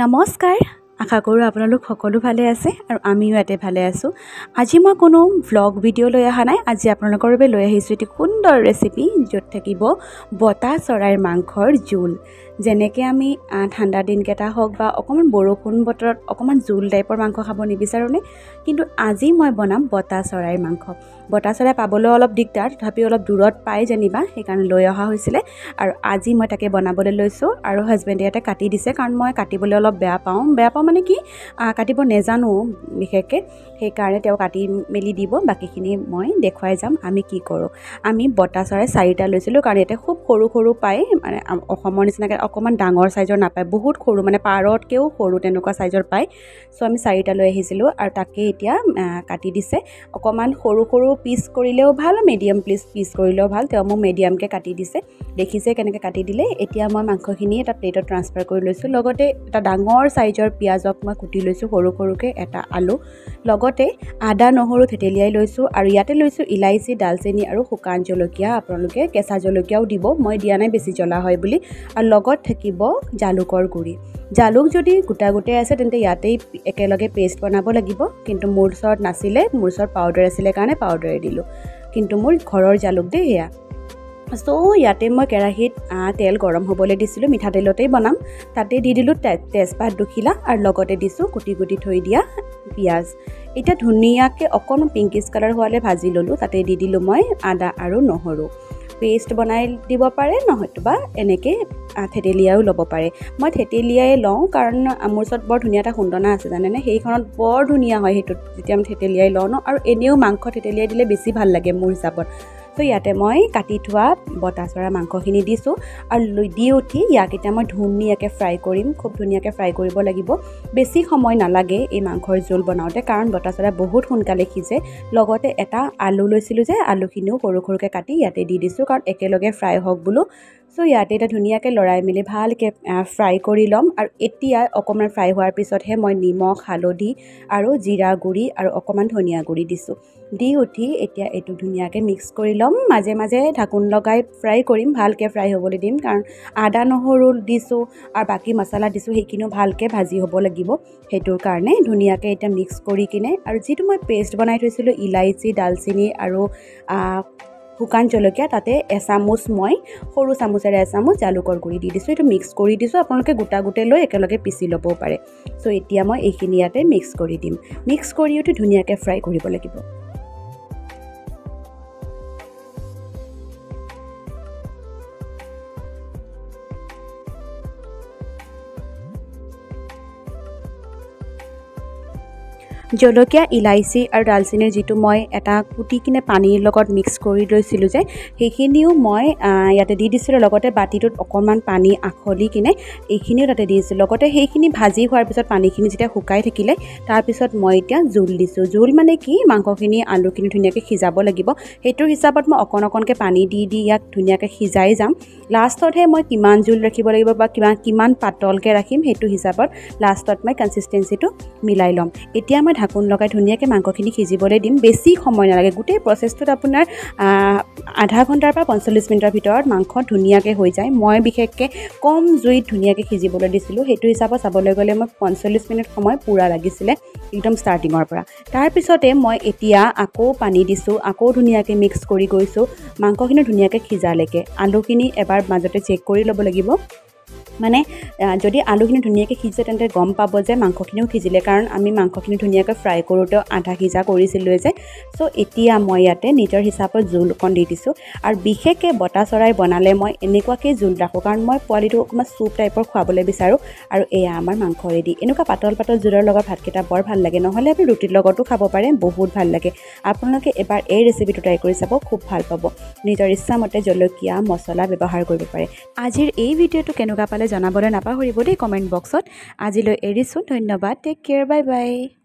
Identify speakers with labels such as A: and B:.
A: নমস্কাৰ আশা কৰোঁ আপোনালোক সকলো ভালে আছে আৰু আমিও ইয়াতে ভালে আছোঁ। আজি মই কোনো ভ্লগ ভিডিঅ' লৈ অহা নাই। আজি আপোনালোকৰ বাবে লৈ আহিছোঁ এটি সুন্দৰ ৰেচিপি, য'ত থাকিব বতা চৰাইৰ মাংসৰ জোল। যেনেকৈ আমি ঠাণ্ডা দিনকেইটা হওক বা অকণমান বৰষুণ বতৰত অকণমান জোল টাইপৰ মাংস খাব নিবিচাৰোঁনে, কিন্তু আজি মই বনাম বতা চৰাইৰ মাংস। বতা চৰাই পাবলৈ অলপ দিগদাৰ, তথাপিও অলপ দূৰত পায় যেনিবা, সেইকাৰণে লৈ অহা হৈছিলে আৰু আজি মই তাকে বনাবলৈ লৈছোঁ। আৰু হাজবেণ্ডে ইয়াতে কাটি দিছে, কাৰণ মই কাটিবলৈ অলপ বেয়া পাওঁ মানে কি কাটিব নেজানো বিশেষকৈ, সেইকাৰণে তেওঁ কাটি মেলি দিব। বাকীখিনি মই দেখুৱাই যাম আমি কি কৰোঁ। আমি বতা চৰাই 4টা লৈছিলোঁ, কাৰণ ইয়াতে খুব সৰু সৰু পায়, মানে অসমৰ নিচিনাকৈ অকণমান ডাঙৰ চাইজৰ নাপায়, বহুত সৰু, মানে পাৰতকৈও সৰু তেনেকুৱা চাইজৰ পায়। চ' আমি 4টা লৈ আহিছিলোঁ আৰু তাকে এতিয়া কাটি দিছে। অকণমান সৰু সৰু পিচ কৰিলেও ভাল, মিডিয়াম পিচ কৰিলেও ভাল, তেওঁ মোক মিডিয়ামকৈ কাটি দিছে। দেখিছে কেনেকৈ কাটি দিলে। এতিয়া মই মাংসখিনি এটা প্লেটত ট্ৰান্সফাৰ কৰি লৈছোঁ। লগতে এটা ডাঙৰ চাইজৰ পিঁয়াজক মই কুটি লৈছোঁ সৰু সৰুকৈ, এটা আলু, লগতে আদা নহৰু থেতেলিয়াই লৈছোঁ। আৰু ইয়াতে লৈছোঁ ইলাইচি, ডালচেনি আৰু শুকান জলকীয়া। আপোনালোকে কেঁচা জলকীয়াও দিব, মই দিয়া নাই বেছি জ্বলা হয় বুলি। আৰু লগত থাকিব জালুকৰ গুড়ি। জালুক যদি গোটা গোটাই আছে তেন্তে ইয়াতেই একেলগে পেষ্ট বনাব লাগিব, কিন্তু মোৰ ওচৰত নাছিলে, মোৰ ওচৰত পাউডাৰ আছিলে কাৰণে পাউডাৰে দিলোঁ, কিন্তু মোৰ ঘৰৰ জালুক দেই সেয়া। চ' ইয়াতে মই কেৰাহীত তেল গৰম হ'বলৈ দিছিলোঁ, মিঠাতেলতেই বনাম। তাতে দি দিলোঁ তেজপাত 2 খিলা আৰু লগতে দিছোঁ কুটি থৈ দিয়া পিঁয়াজ। এতিয়া ধুনীয়াকৈ অকণমান পিংকিছ কালাৰ হোৱালৈ ভাজি ল'লোঁ। তাতে দি দিলোঁ মই আদা আৰু নহৰু। পেষ্ট বনাই দিব পাৰে, নহয়তোবা এনেকৈ থেতেলিয়াইও ল'ব পাৰে। মই থেতেলিয়াই লওঁ, কাৰণ মোৰ ওচৰত বৰ ধুনীয়া এটা খুন্দনা আছে জানেনে, সেইখনত বৰ ধুনীয়া হয় সেইটোত যেতিয়া আমি থেতেলিয়াই লওঁ ন। আৰু এনেও মাংস থেতেলিয়াই দিলে বেছি ভাল লাগে মোৰ হিচাপত। ত' ইয়াতে মই কাটি থোৱা বতা চৰাই মাংসখিনি দিছোঁ আৰু দি উঠি ইয়াক এতিয়া মই ধুনীয়াকৈ ফ্ৰাই কৰিম। খুব ধুনীয়াকৈ ফ্ৰাই কৰিব লাগিব, বেছি সময় নালাগে এই মাংসৰ জোল বনাওঁতে, কাৰণ বতা চৰাই বহুত সোনকালে সিজে। লগতে এটা আলু লৈছিলোঁ যে, আলুখিনিও সৰু সৰুকৈ কাটি ইয়াতে দি দিছোঁ, কাৰণ একেলগে ফ্ৰাই হওক বোলো। চ' ইয়াতে এতিয়া ধুনীয়াকৈ লৰাই মেলি ভালকৈ ফ্ৰাই কৰি ল'ম। আৰু এতিয়া অকণমান ফ্ৰাই হোৱাৰ পিছতহে মই নিমখ, হালধি আৰু জিৰা গুড়ি আৰু অকণমান ধনিয়া গুড়ি দিছোঁ। দি উঠি এতিয়া এইটো ধুনীয়াকৈ মিক্স কৰি ল'ম। মাজে মাজে ঢাকোন লগাই ফ্ৰাই কৰিম, ভালকৈ ফ্ৰাই হ'বলৈ দিম, কাৰণ আদা নহৰু দিছোঁ আৰু বাকী মছলা দিছোঁ, সেইখিনিও ভালকৈ ভাজি হ'ব লাগিব। সেইটোৰ কাৰণে ধুনীয়াকৈ এতিয়া মিক্স কৰি কিনে, আৰু যিটো মই পেষ্ট বনাই থৈছিলোঁ ইলাইচি, ডালচেনি আৰু শুকান জলকীয়া, তাতে এচামুচ মই সৰু চামুচেৰে এচামুচ জালুকৰ গুড়ি দি দিছোঁ। এইটো মিক্স কৰি দিছোঁ, আপোনালোকে গোটে লৈ একেলগে পিচি ল'বও পাৰে। চ' এতিয়া মই এইখিনি ইয়াতে মিক্স কৰি দিম। মিক্স কৰি উঠি ধুনীয়াকৈ ফ্ৰাই কৰিব লাগিব। জলকীয়া, ইলাইচি আৰু ডালচেনিৰ যিটো মই এটা কুটি কিনে পানীৰ লগত মিক্স কৰি লৈছিলোঁ যে, সেইখিনিও মই ইয়াতে দি দিছিলোঁ। লগতে বাতিটোত অকণমান পানী আখলি কিনে এইখিনিও তাতে দি দিছিলোঁ। লগতে সেইখিনি ভাজি হোৱাৰ পিছত পানীখিনি যেতিয়া শুকাই থাকিলে, তাৰপিছত মই এতিয়া জোল দিছোঁ। জোল মানে কি, মাংসখিনি আলুখিনি ধুনীয়াকৈ সিজাব লাগিব, সেইটোৰ হিচাপত মই অকণকৈ পানী দি ইয়াক ধুনীয়াকৈ সিজাই যাম। লাষ্টতহে মই কিমান জোল ৰাখিব লাগিব বা কিমান পাতলকৈ ৰাখিম, সেইটো হিচাপত লাষ্টত মই কনচিষ্টেঞ্চিটো মিলাই ল'ম। এতিয়া মই ঢাকোন লগাই ধুনীয়াকৈ মাংসখিনি সিজিবলৈ দিম। বেছি সময় নালাগে, গোটেই প্ৰচেছটোত আপোনাৰ আধা ঘণ্টাৰ পৰা 45 মিনিটৰ ভিতৰত মাংস ধুনীয়াকৈ হৈ যায়। মই বিশেষকৈ কম জুইত ধুনীয়াকৈ সিজিবলৈ দিছিলোঁ, সেইটো হিচাপত চাবলৈ গ'লে মই 45 মিনিট সময় পূৰা লাগিছিলে একদম ষ্টাৰ্টিঙৰ পৰা। তাৰপিছতে মই এতিয়া আকৌ পানী দিছোঁ, আকৌ ধুনীয়াকৈ মিক্স কৰি গৈছোঁ মাংসখিনি ধুনীয়াকৈ সিজালৈকে। আলুখিনি এবাৰ মাজতে চেক কৰি ল'ব লাগিব, মানে যদি আলুখিনি ধুনীয়াকৈ সিজে তেন্তে গম পাব যে মাংসখিনিও সিজিলে, কাৰণ আমি মাংসখিনি ধুনীয়াকৈ ফ্ৰাই কৰোঁতেও আধা সিজা কৰিছিলোঁ যে। চ' এতিয়া মই ইয়াতে নিজৰ হিচাপত জোল অকণ দি দিছোঁ। আৰু বিশেষকৈ বতা চৰাই বনালে মই এনেকুৱাকৈ জোল ৰাখোঁ, কাৰণ মই পোৱালিটো অকণমান চুপ টাইপৰ খুৱাবলৈ বিচাৰোঁ। আৰু এয়া আমাৰ মাংস ৰেডি। এনেকুৱা পাতল জোলৰ লগত ভাতকেইটা বৰ ভাল লাগে, নহ'লে আপুনি ৰুটিৰ লগতো খাব পাৰে, বহুত ভাল লাগে। আপোনালোকে এবাৰ এই ৰেচিপিটো ট্ৰাই কৰি চাব, খুব ভাল পাব। নিজৰ ইচ্ছামতে জলকীয়া, মছলা ব্যৱহাৰ কৰিব পাৰে। আজিৰ এই ভিডিঅ'টো কেনেকুৱা পালে জনাবলৈ নাপাহৰিব দেই কমেণ্ট বক্সত। আজিলৈ এৰিছোঁ, ধন্যবাদ, টেক কেয়াৰ, বাই বাই।